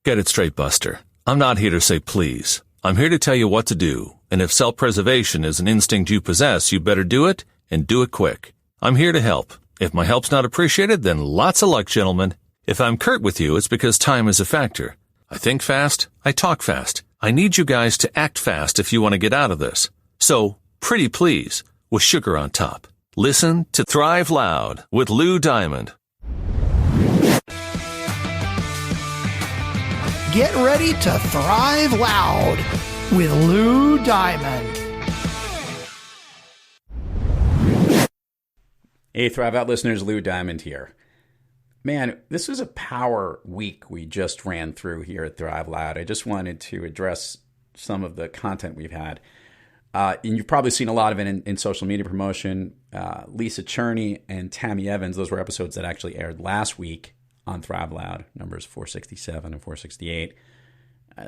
Get it straight, Buster. I'm not here to say please. I'm here to tell you what to do, and if self-preservation is an instinct you possess, you better do it, and do it quick. I'm here to help. If my help's not appreciated, then lots of luck, gentlemen. If I'm curt with you, it's because time is a factor. I think fast, I talk fast. I need you guys to act fast if you want to get out of this. So, pretty please, with sugar on top. Listen to Thrive Loud with Lou Diamond. Get ready to thrive loud with Lou Diamond. Hey, Thrive Out listeners, Lou Diamond here. Man, this was a power week we just ran through here at Thrive Loud. I just wanted to address some of the content we've had. And you've probably seen a lot of it in social media promotion. Lisa Cherney and Tammy Evans, those were episodes that actually aired last week on Thrive Loud, numbers 467 and 468.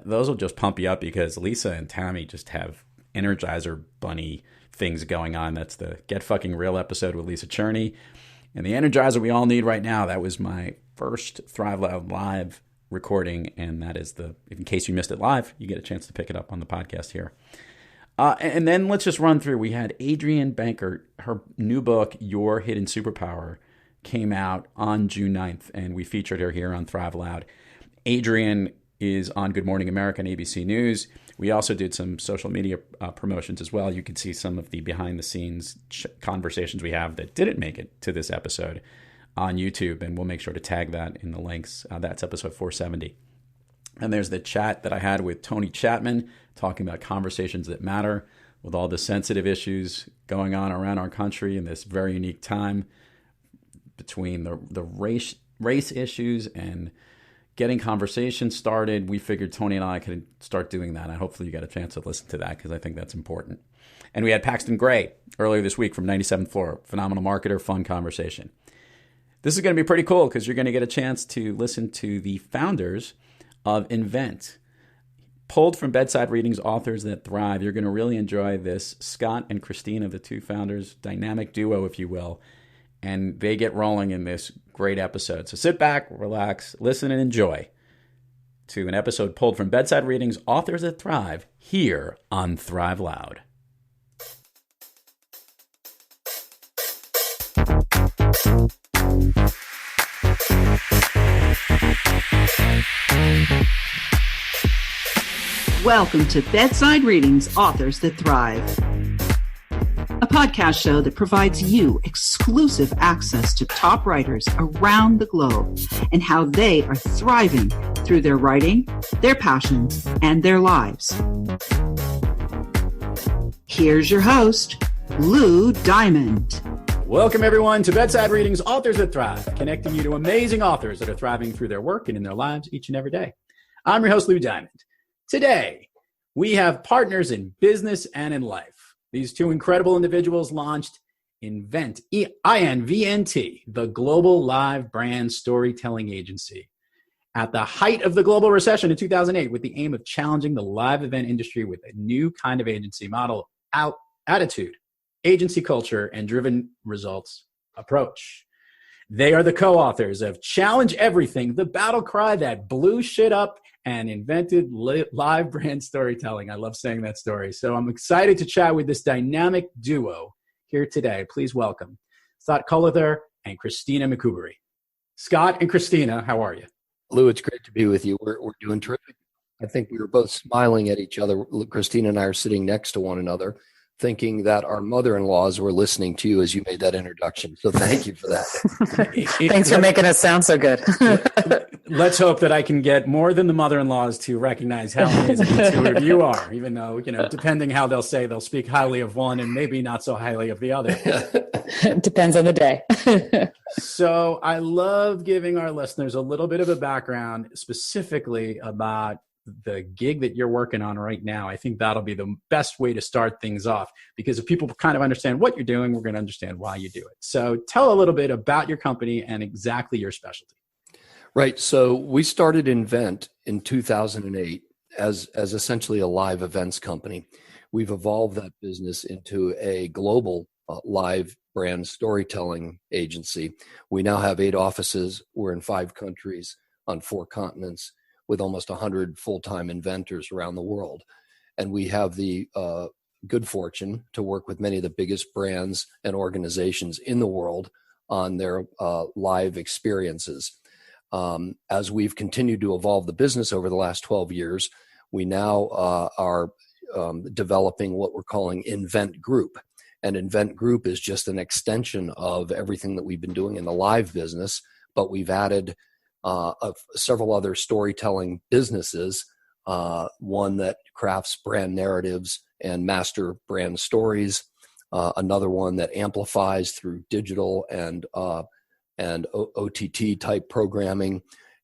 Those will just pump you up because Lisa and Tammy just have Energizer Bunny things going on. That's the Get Fucking Real episode with Lisa Cherney. And the Energizer we all need right now, that was my first Thrive Loud live recording. And that is in case you missed it live, you get a chance to pick it up on the podcast here. And then let's just run through. We had Adrienne Banker, her new book, Your Hidden Superpower, came out on June 9th, and we featured her here on Thrive Loud. Adrienne is on Good Morning America and ABC News. We also did some social media promotions as well. You can see some of the behind-the-scenes conversations we have that didn't make it to this episode on YouTube, and we'll make sure to tag that in the links. That's episode 470. And there's the chat that I had with Tony Chapman talking about conversations that matter with all the sensitive issues going on around our country in this very unique time between the race issues and getting conversations started. We figured Tony and I could start doing that. And hopefully you got a chance to listen to that because I think that's important. And we had Paxton Gray earlier this week from 97th Floor. Phenomenal marketer, fun conversation. This is going to be pretty cool because you're going to get a chance to listen to the founders of INVNT. Pulled from Bedside Readings, Authors That Thrive. You're going to really enjoy this. Scott and Kristina, the two founders, dynamic duo, if you will. And they get rolling in this great episode. So sit back, relax, listen, and enjoy to an episode pulled from Bedside Readings, Authors That Thrive, here on Thrive Loud. Welcome to Bedside Readings, Authors That Thrive, a podcast show that provides you exclusive access to top writers around the globe and how they are thriving through their writing, their passions, and their lives. Here's your host, Lou Diamond. Welcome, everyone, to Bedside Readings, Authors That Thrive, connecting you to amazing authors that are thriving through their work and in their lives each and every day. I'm your host, Lou Diamond. Today, we have partners in business and in life. These two incredible individuals launched INVNT, the global live brand storytelling agency, at the height of the global recession in 2008 with the aim of challenging the live event industry with a new kind of agency model, attitude, agency culture, and driven results approach. They are the co-authors of Challenge Everything, the battle cry that blew shit up and invented live brand storytelling. I love saying that story. So I'm excited to chat with this dynamic duo here today. Please welcome Scott Cullather and Kristina McCoobery. Scott and Kristina, how are you? Lou, it's great to be with you. We're doing terrific. I think we were both smiling at each other. Kristina and I are sitting next to one another, thinking that our mother-in-laws were listening to you as you made that introduction. So thank you for that. Thanks for making us sound so good. Let's hope that I can get more than the mother-in-laws to recognize how amazing the two of you are, even though, depending how they'll say, they'll speak highly of one and maybe not so highly of the other. Depends on the day. So I love giving our listeners a little bit of a background specifically about the gig that you're working on right now. I think that'll be the best way to start things off, because if people kind of understand what you're doing, we're going to understand why you do it. So tell a little bit about your company and exactly your specialty. Right. So we started INVNT in 2008 as essentially a live events company. We've evolved that business into a global live brand storytelling agency. We now have 8 offices. We're in 5 countries on 4 continents. with almost 100 full-time inventors around the world. And we have the good fortune to work with many of the biggest brands and organizations in the world on their live experiences. As we've continued to evolve the business over the last 12 years, we now are developing what we're calling INVNT Group. And INVNT Group is just an extension of everything that we've been doing in the live business, but we've added several other storytelling businesses, one that crafts brand narratives and master brand stories, another one that amplifies through digital and OTT type programming.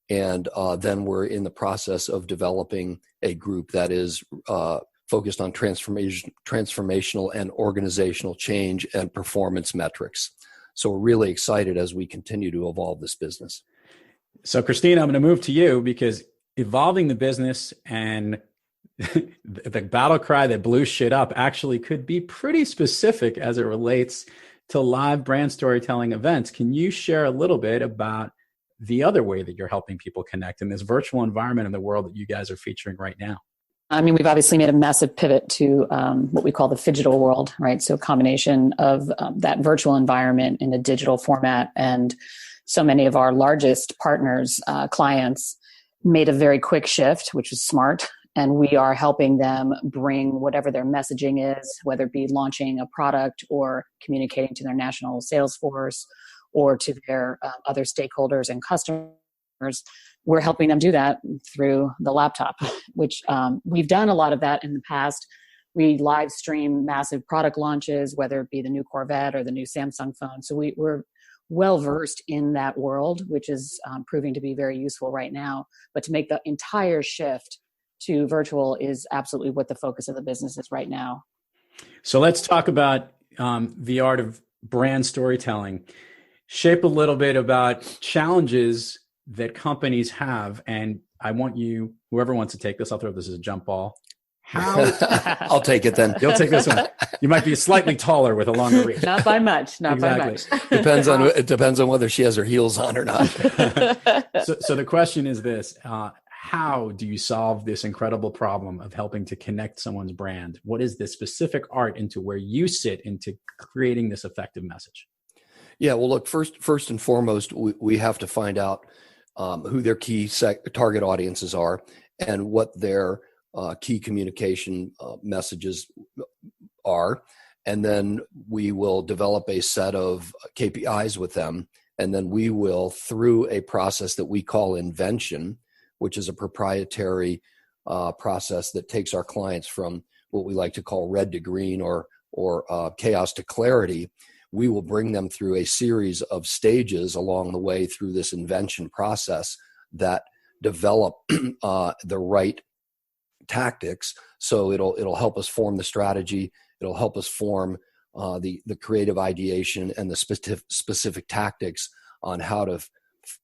And then we're in the process of developing a group that is focused on transformational and organizational change and performance metrics. So we're really excited as we continue to evolve this business. So Kristina, I'm going to move to you because evolving the business and the battle cry that blew shit up actually could be pretty specific as it relates to live brand storytelling events. Can you share a little bit about the other way that you're helping people connect in this virtual environment in the world that you guys are featuring right now? I mean, we've obviously made a massive pivot to what we call the phygital world, right? So a combination of that virtual environment in a digital format. And so many of our largest partners, clients, made a very quick shift, which was smart. And we are helping them bring whatever their messaging is, whether it be launching a product or communicating to their national sales force or to their other stakeholders and customers. We're helping them do that through the laptop, which we've done a lot of that in the past. We live stream massive product launches, whether it be the new Corvette or the new Samsung phone. So we're well versed in that world, which is proving to be very useful right now. But to make the entire shift to virtual is absolutely what the focus of the business is right now. So let's talk about the art of brand storytelling. Shape a little bit about challenges that companies have. And I want you, whoever wants to take this, I'll throw this as a jump ball. I'll take it then. You'll take this one. You might be slightly taller with a longer reach. Not by much. Not Exactly. by much. It depends on whether she has her heels on or not. So the question is this, how do you solve this incredible problem of helping to connect someone's brand? What is the specific art into where you sit into creating this effective message? Yeah, well, look, first and foremost, we have to find out who their key target audiences are and what their key communication messages are. And then we will develop a set of KPIs with them. And then we will, through a process that we call invention, which is a proprietary process that takes our clients from what we like to call red to green or chaos to clarity. We will bring them through a series of stages along the way through this invention process that develop the right tactics. So it'll help us form the strategy. It'll help us form the creative ideation and the specific tactics on how to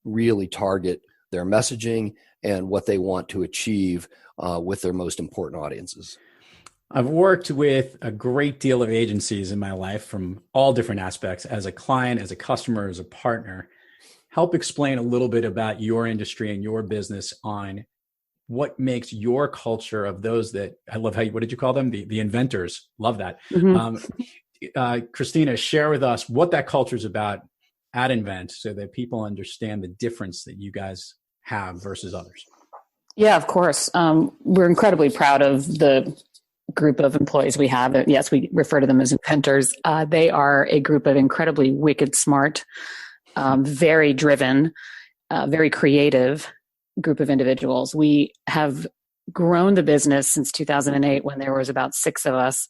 really target their messaging and what they want to achieve with their most important audiences. I've worked with a great deal of agencies in my life from all different aspects, as a client, as a customer, as a partner. Help explain a little bit about your industry and your business on what makes your culture of those that, I love how what did you call them? The inventors. Love that. Mm-hmm. Kristina, share with us what that culture is about at INVNT so that people understand the difference that you guys have versus others. Yeah, of course. We're incredibly proud of the group of employees we have. Yes, we refer to them as inventors. They are a group of incredibly wicked smart, very driven, very creative group of individuals. We have grown the business since 2008 when there was about 6 of us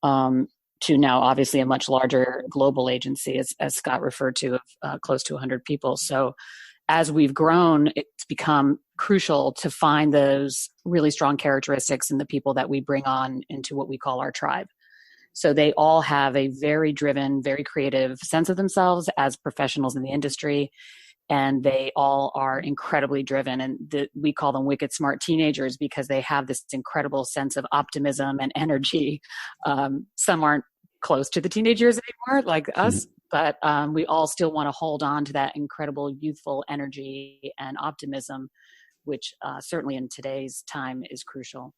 to now obviously a much larger global agency, as Scott referred to, of close to 100 people. So as we've grown, it's become crucial to find those really strong characteristics in the people that we bring on into what we call our tribe. So they all have a very driven, very creative sense of themselves as professionals in the industry. And they all are incredibly driven. And we call them wicked smart teenagers because they have this incredible sense of optimism and energy. Some aren't close to the teenage years anymore, like us. But we all still want to hold on to that incredible youthful energy and optimism which certainly in today's time is crucial.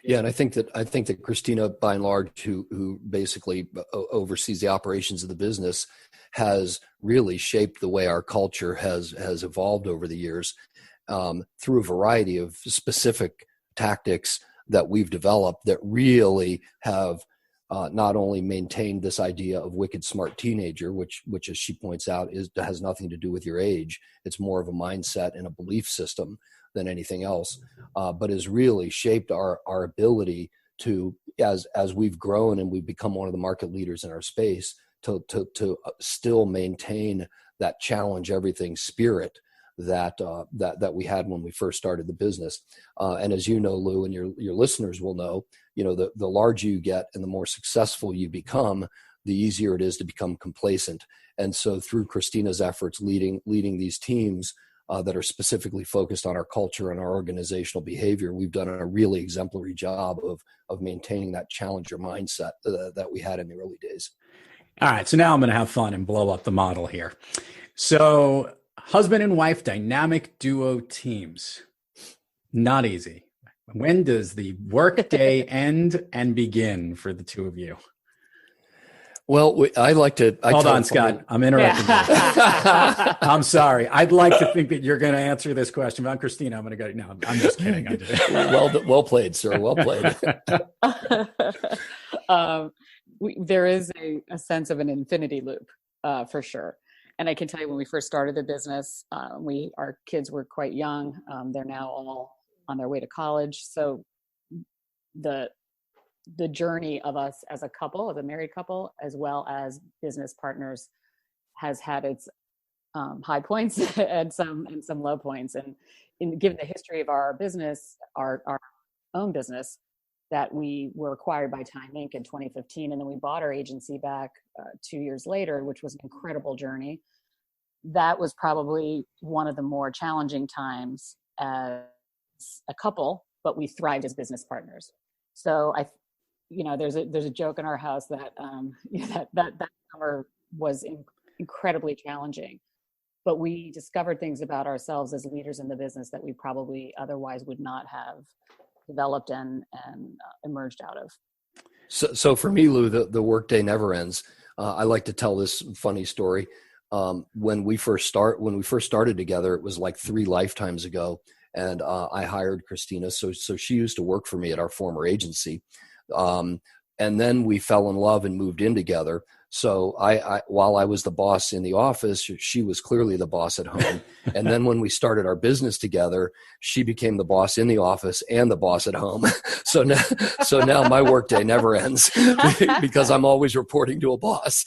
Yeah, and I think that Kristina, by and large, who basically oversees the operations of the business, has really shaped the way our culture has evolved over the years through a variety of specific tactics that we've developed that really have not only maintained this idea of wicked smart teenager, which as she points out has nothing to do with your age. It's more of a mindset and a belief system than anything else, but has really shaped our ability to, as we've grown and we've become one of the market leaders in our space, to still maintain that challenge everything spirit that we had when we first started the business. And as you know, Lou, and your listeners will know, the larger you get and the more successful you become, the easier it is to become complacent. And so through Kristina's efforts leading these teams that are specifically focused on our culture and our organizational behavior, we've done a really exemplary job of maintaining that challenger mindset that we had in the early days. All right, so now I'm going to have fun and blow up the model here. So husband and wife dynamic duo teams, not easy. When does the workday end and begin for the two of you? Well, I like to... Hold on, Scott. I'm interrupting you. I'm sorry. I'd like to think that you're going to answer this question. But I'm Kristina. I'm going to go... No, I'm just kidding. Well played, sir. Well played. There is a sense of an infinity loop, for sure. And I can tell you, when we first started the business, our kids were quite young. They're now all on their way to college. So the journey of us as a couple, as a married couple, as well as business partners, has had its high points and some low points. And given the history of our business, our own business, that we were acquired by Time Inc. in 2015, and then we bought our agency back 2 years later, which was an incredible journey. That was probably one of the more challenging times as a couple, but we thrived as business partners. So there's a joke in our house that that summer was incredibly challenging, but we discovered things about ourselves as leaders in the business that we probably otherwise would not have developed and emerged out of. So for me, Lou, the workday never ends. I like to tell this funny story. When we first started together, it was like 3 lifetimes ago, and I hired Kristina. So she used to work for me at our former agency. And then we fell in love and moved in together. So I while I was the boss in the office, she was clearly the boss at home. And then when we started our business together, she became the boss in the office and the boss at home. So now my workday never ends because I'm always reporting to a boss.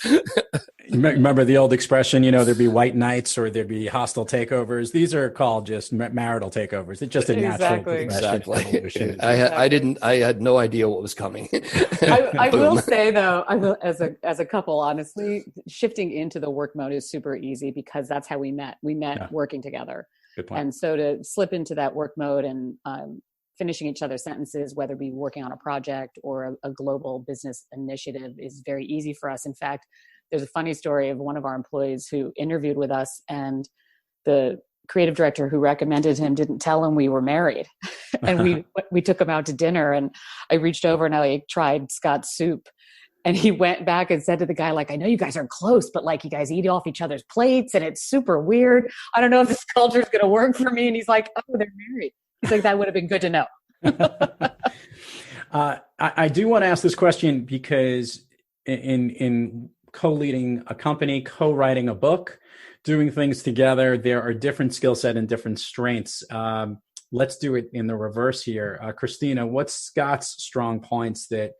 Remember the old expression, there'd be white knights or there'd be hostile takeovers. These are called just marital takeovers. It's just a natural progression. I had no idea what was coming. I will say though, as a couple, honestly, shifting into the work mode is super easy because that's how we met. We met working together. Good point. And so to slip into that work mode and finishing each other's sentences, whether it be working on a project or a global business initiative, is very easy for us. In fact, there's a funny story of one of our employees who interviewed with us, and the creative director who recommended him didn't tell him we were married. And we took him out to dinner, and I reached over and I tried Scott's soup. And he went back and said to the guy, like, I know you guys are close, but like you guys eat off each other's plates and it's super weird. I don't know if this culture is going to work for me. And he's like, oh, they're married. He's like, that would have been good to know. I do want to ask this question because in co-leading a company, co-writing a book, doing things together, there are different skill set and different strengths. Let's do it in the reverse here. Kristina, what's Scott's strong points that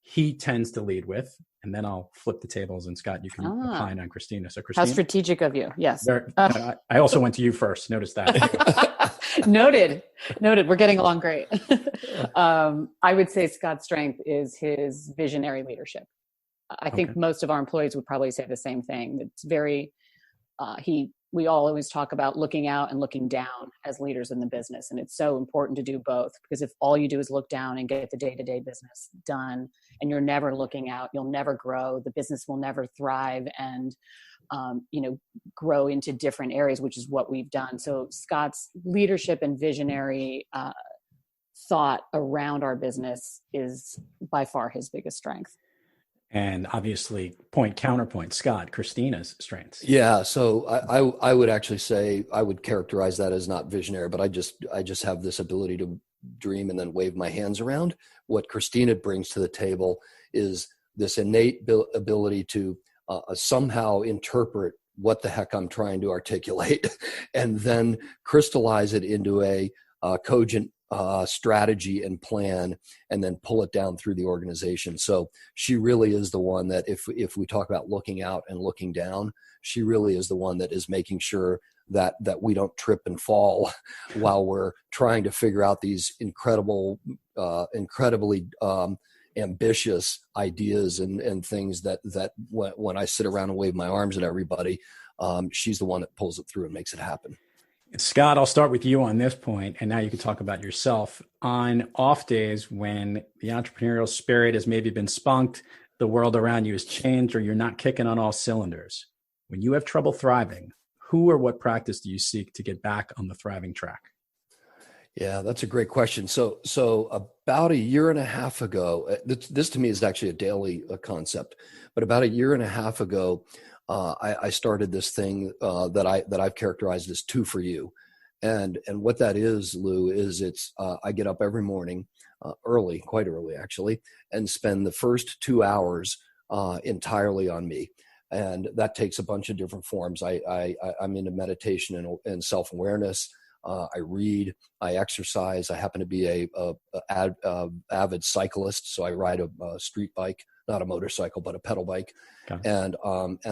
he tends to lead with? And then I'll flip the tables, and Scott, you can opine on Kristina. So Kristina? How strategic of you. Yes. I also went to you first. Notice that. Noted. We're getting along great. I would say Scott's strength is his visionary leadership. I think most of our employees would probably say the same thing. It's very, we all always talk about looking out and looking down as leaders in the business. And it's so important to do both, because if all you do is look down and get the day-to-day business done, and you're never looking out, you'll never grow, the business will never thrive. And grow into different areas, which is what we've done. So Scott's leadership and visionary thought around our business is by far his biggest strength. And obviously, counterpoint, Scott, Kristina's strengths. Yeah, so I would actually say I would characterize that as not visionary, but I just have this ability to dream and then wave my hands around. What Kristina brings to the table is this innate ability to somehow interpret what the heck I'm trying to articulate, and then crystallize it into a cogent strategy and plan, and then pull it down through the organization. So she really is the one that, if we talk about looking out and looking down, she really is the one that is making sure that we don't trip and fall while we're trying to figure out these incredibly ambitious ideas and things that when I sit around and wave my arms at everybody, she's the one that pulls it through and makes it happen. Scott, I'll start with you on this point, and now you can talk about yourself. On off days when the entrepreneurial spirit has maybe been spunked, the world around you has changed, or you're not kicking on all cylinders, when you have trouble thriving, who or what practice do you seek to get back on the thriving track? Yeah, that's a great question. So about a year and a half ago, this to me is actually a daily concept, but about a year and a half ago, I started this thing that I've characterized as 2 for You. And what that is, Lou, is I get up every morning, quite early actually, and spend the first 2 hours entirely on me. And that takes a bunch of different forms. I'm into meditation and self-awareness. I read, I exercise. I happen to be a avid cyclist, so I ride a street bike, not a motorcycle, but a pedal bike. Okay. And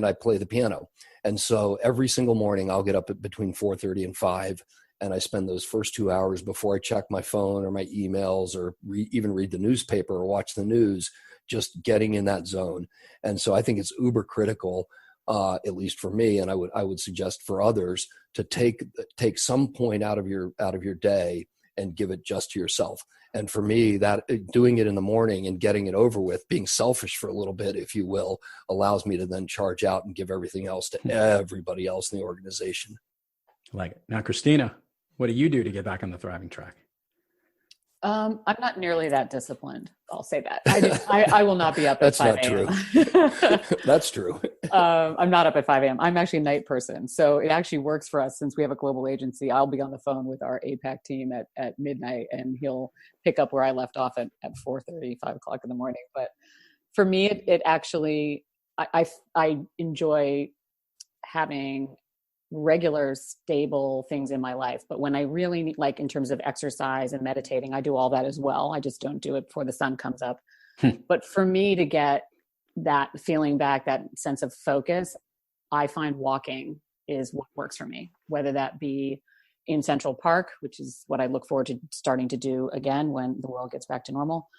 I play the piano. And so every single morning I'll get up at between 4:30 and 5, and I spend those first 2 hours before I check my phone or my emails or even read the newspaper or watch the news, just getting in that zone. And so I think it's uber critical, at least for me, and I would suggest for others, to take some point out of your day and give it just to yourself. And for me, that doing it in the morning and getting it over with, being selfish for a little bit, if you will, allows me to then charge out and give everything else to everybody else in the organization. I like it. Now, Kristina, what do you do to get back on the thriving track? I'm not nearly that disciplined. I'll say that. I will not be up at 5 a.m. That's not true. That's true. I'm not up at 5 a.m. I'm actually a night person. So it actually works for us since we have a global agency. I'll be on the phone with our APAC team at midnight, and he'll pick up where I left off at 4:30, 5 o'clock in the morning. But for me, it actually, I enjoy having regular, stable things in my life. But when I really need, like in terms of exercise and meditating, I do all that as well. I just don't do it before the sun comes up. But for me to get that feeling back, that sense of focus, I find walking is what works for me, whether that be in Central Park, which is what I look forward to starting to do again when the world gets back to normal.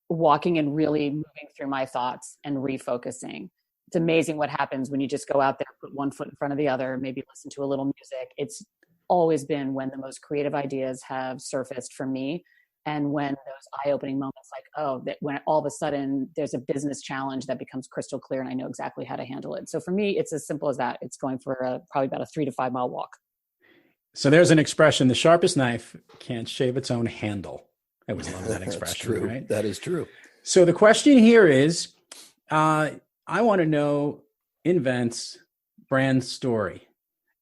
Walking and really moving through my thoughts and refocusing. It's amazing what happens when you just go out there, put one foot in front of the other, maybe listen to a little music. It's always been when the most creative ideas have surfaced for me. And when those eye-opening moments that when all of a sudden there's a business challenge that becomes crystal clear and I know exactly how to handle it. So for me, it's as simple as that. It's going for probably about a 3 to 5 mile walk. So there's an expression, the sharpest knife can't shave its own handle. I always love that expression. That's true. Right? That is true. So the question here is, I want to know INVNT's brand story.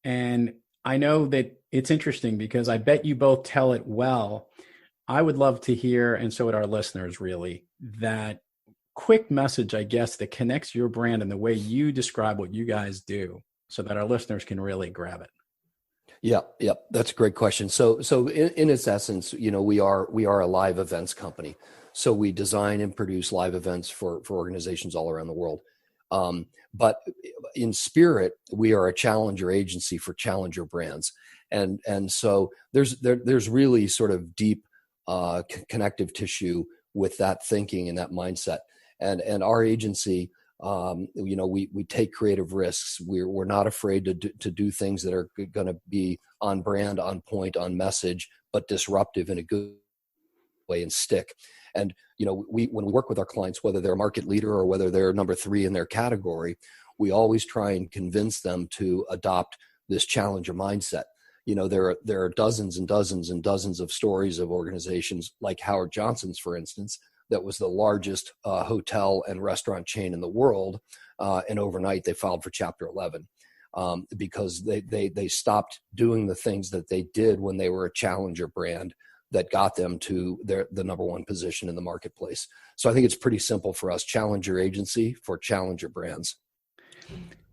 And I know that it's interesting because I bet you both tell it well. I would love to hear, and so would our listeners really, that quick message, I guess, that connects your brand and the way you describe what you guys do so that our listeners can really grab it. Yeah. That's a great question. So in its essence, we are a live events company. So we design and produce live events for organizations all around the world. But in spirit, we are a challenger agency for challenger brands. And so there's really sort of deep connective tissue with that thinking and that mindset. And our agency, we take creative risks. We're not afraid to do things that are going to be on brand, on point, on message, but disruptive in a good way and stick. And when we work with our clients, whether they're a market leader or whether they're number 3 in their category, we always try and convince them to adopt this challenger mindset. There are dozens and dozens and dozens of stories of organizations like Howard Johnson's, for instance, that was the largest hotel and restaurant chain in the world. And overnight they filed for Chapter 11 because they stopped doing the things that they did when they were a challenger brand that got them to the number one position in the marketplace. So I think it's pretty simple for us: challenger agency for challenger brands.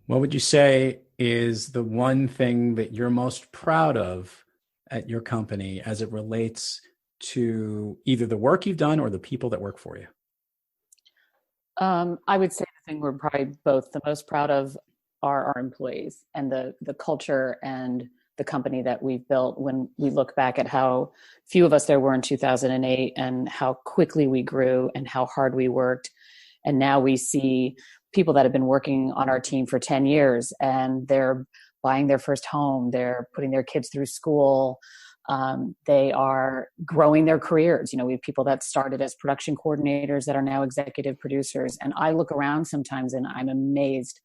What would you say is the one thing that you're most proud of at your company as it relates to either the work you've done or the people that work for you? I would say the thing we're probably both the most proud of are our employees and the culture and the company that we've built. When we look back at how few of us there were in 2008 and how quickly we grew and how hard we worked. And now we see people that have been working on our team for 10 years and they're buying their first home. They're putting their kids through school. They are growing their careers. We have people that started as production coordinators that are now executive producers. And I look around sometimes and I'm amazed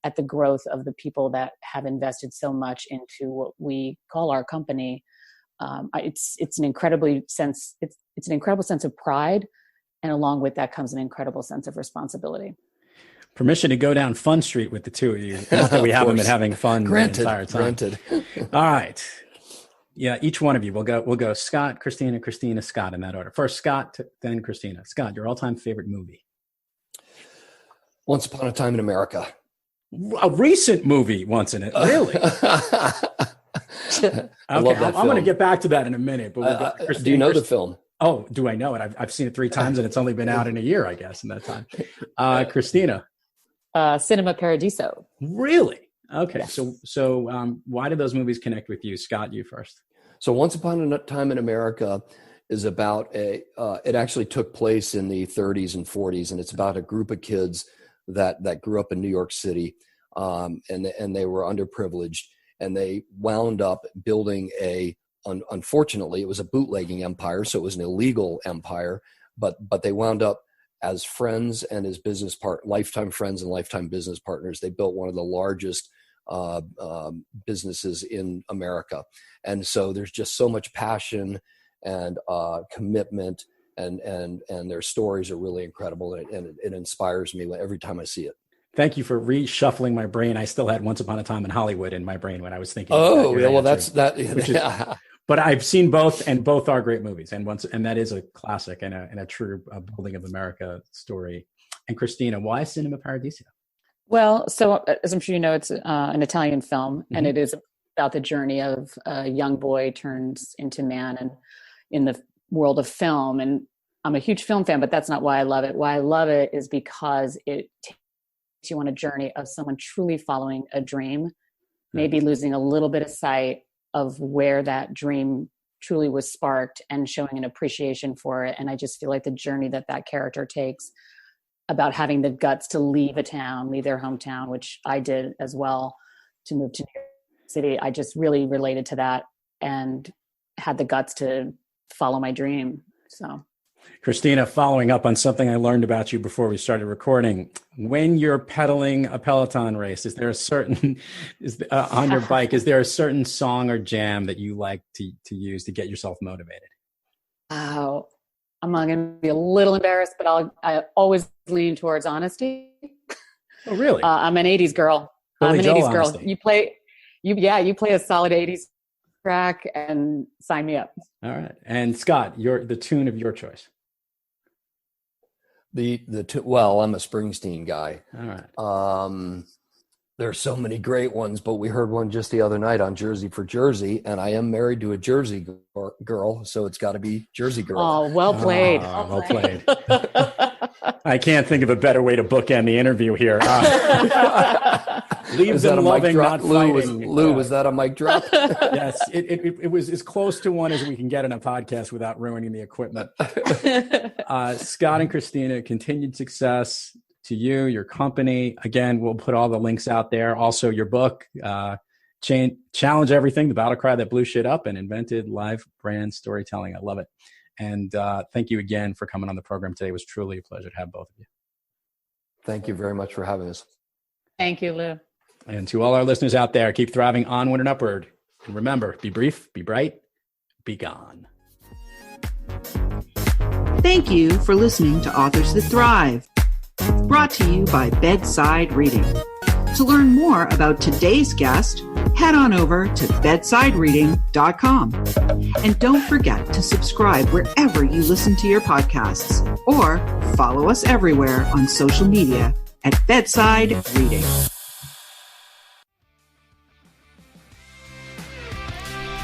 at the growth of the people that have invested so much into what we call our company. It's an incredible sense of pride. And along with that comes an incredible sense of responsibility. Permission to go down Fun Street with the two of you. Not that we haven't been having fun the entire time. Granted. All right. Yeah, each one of you. We'll go Scott, Kristina, Scott in that order. First Scott, then Kristina. Scott, your all-time favorite movie? Once Upon a Time in America. A recent movie, really? Okay, I'm going to get back to that in a minute. But do you know the film? Oh, do I know it? I've seen it 3 times, and it's only been out in a year, I guess, in that time. Kristina. Cinema Paradiso. Really? Okay. Yes. So why did those movies connect with you? Scott, you first. So Once Upon a Time in America is about it actually took place in the 30s and 40s, and it's about a group of kids that grew up in New York City, and they were underprivileged, and they wound up building unfortunately, it was a bootlegging empire, so it was an illegal empire, but they wound up as friends and as lifetime friends and lifetime business partners. They built one of the largest businesses in America. And so there's just so much passion and commitment, and their stories are really incredible, and it inspires me every time I see it. Thank you for reshuffling my brain. I still had Once Upon a Time in Hollywood in my brain when I was thinking. Oh, yeah, well, that's that. But I've seen both, and both are great movies, and that is a classic and a true building of America story. And Kristina, why Cinema Paradiso? Well, so as I'm sure you know, it's an Italian film, and it is about the journey of a young boy turns into man, and in the world of film. And I'm a huge film fan, but that's not why I love it. Why I love it is because it takes you on a journey of someone truly following a dream, maybe losing a little bit of sight of where that dream truly was sparked, and showing an appreciation for it. And I just feel like the journey that character takes about having the guts to leave a town, leave their hometown, which I did as well, to move to New York City. I just really related to that and had the guts to follow my dream. So, Kristina, following up on something I learned about you before we started recording, when you're pedaling a Peloton race, is there a certain, on your bike, is there a certain song or jam that you like to use to get yourself motivated? Oh, I'm going to be a little embarrassed, but I always lean towards honesty. Oh, really? I'm an 80s girl. Billy I'm an Joel 80s girl. honesty. You play a solid 80s track and sign me up. All right. And Scott, the tune of your choice. Well, I'm a Springsteen guy. All right. There's so many great ones, but we heard one just the other night on Jersey for Jersey, and I am married to a Jersey girl, so it's got to be Jersey Girl. Oh, well played. Well played. I can't think of a better way to bookend the interview here. Leave them loving, not fighting. Lou, was that a mic drop? Yes, it was as close to one as we can get in a podcast without ruining the equipment. Scott and Kristina, continued success to you, your company. Again, we'll put all the links out there. Also, your book, Challenge Everything, the battle cry that blew shit up and invented live brand storytelling. I love it. And thank you again for coming on the program today. It was truly a pleasure to have both of you. Thank you very much for having us. Thank you, Lou. And to all our listeners out there, keep thriving onward and upward. And remember, be brief, be bright, be gone. Thank you for listening to Authors That Thrive, brought to you by Bedside Reading. To learn more about today's guest, head on over to bedsidereading.com. And don't forget to subscribe wherever you listen to your podcasts, or follow us everywhere on social media at Bedside Reading.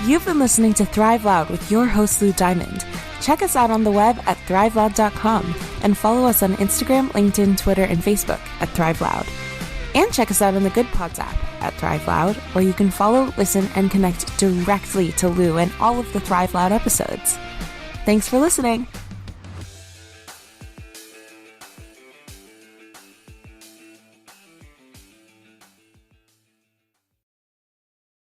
You've been listening to Thrive Loud with your host, Lou Diamond. Check us out on the web at thriveloud.com and follow us on Instagram, LinkedIn, Twitter, and Facebook at Thrive Loud. And check us out on the Good Pods app at Thrive Loud, where you can follow, listen, and connect directly to Lou and all of the Thrive Loud episodes. Thanks for listening.